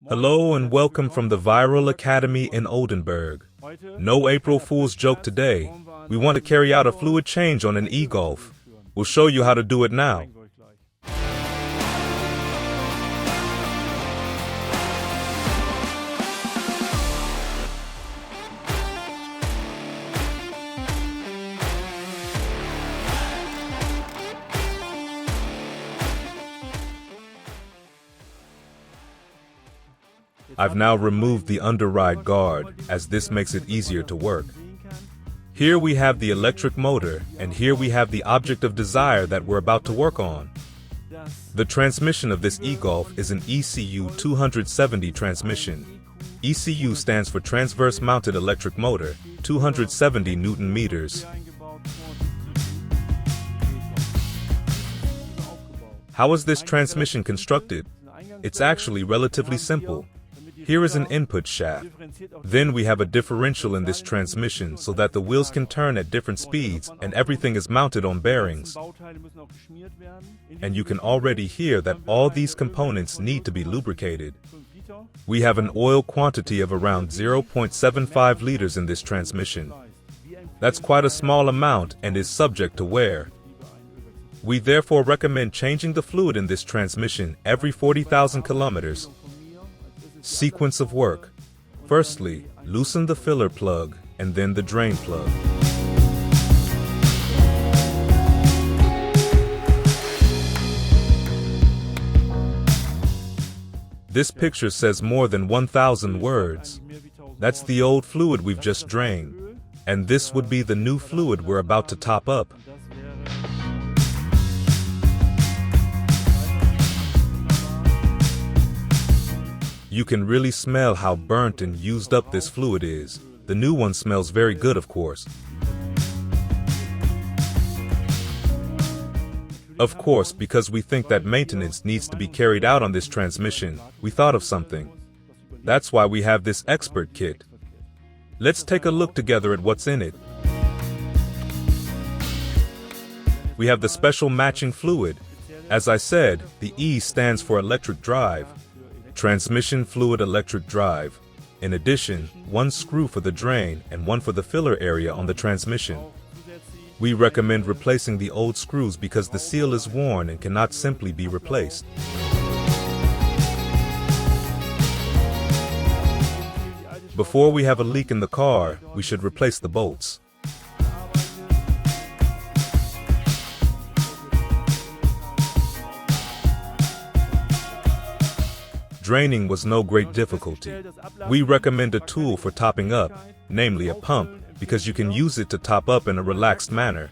Hello and welcome from the Viral Academy in Oldenburg. No April Fool's joke today. We want to carry out a fluid change on an e-Golf. We'll show you how to do it now. I've now removed the underride guard, as this makes it easier to work. Here we have the electric motor, and here we have the object of desire that we're about to work on. The transmission of this e-Golf is an ECU 270 transmission. ECU stands for Transverse Mounted Electric Motor, 270 Newton meters. How is this transmission constructed? It's actually relatively simple. Here is an input shaft. Then we have a differential in this transmission so that the wheels can turn at different speeds and everything is mounted on bearings. And you can already hear that all these components need to be lubricated. We have an oil quantity of around 0.75 liters in this transmission. That's quite a small amount and is subject to wear. We therefore recommend changing the fluid in this transmission every 40,000 kilometers. Sequence of work. Firstly, loosen the filler plug and then the drain plug. This picture says more than 1,000 words. That's the old fluid we've just drained. And this would be the new fluid we're about to top up. You can really smell how burnt and used up this fluid is. The new one smells very good, of course. Of course, because we think that maintenance needs to be carried out on this transmission, we thought of something. That's why we have this EXPERT kit. Let's take a look together at what's in it. We have the special matching fluid. As I said, the E stands for electric drive. Transmission fluid electric drive. In addition, one screw for the drain and one for the filler area on the transmission. We recommend replacing the old screws because the seal is worn and cannot simply be replaced. Before we have a leak in the car, we should replace the bolts. Draining was no great difficulty. We recommend a tool for topping up, namely a pump, because you can use it to top up in a relaxed manner.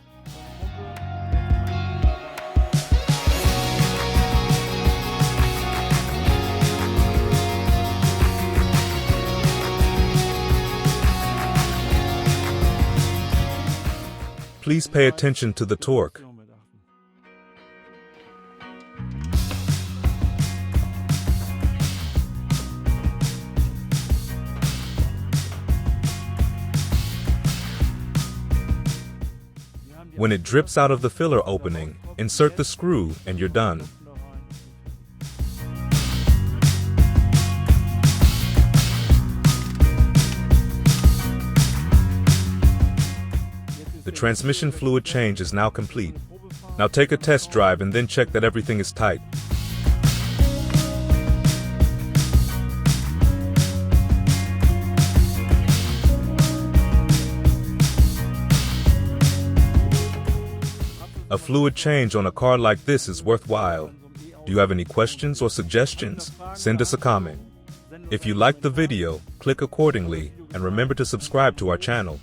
Please pay attention to the torque. When it drips out of the filler opening, insert the screw and you're done. The transmission fluid change is now complete. Now take a test drive and then check that everything is tight. A fluid change on a car like this is worthwhile. Do you have any questions or suggestions? Send us a comment. If you liked the video, click accordingly and remember to subscribe to our channel.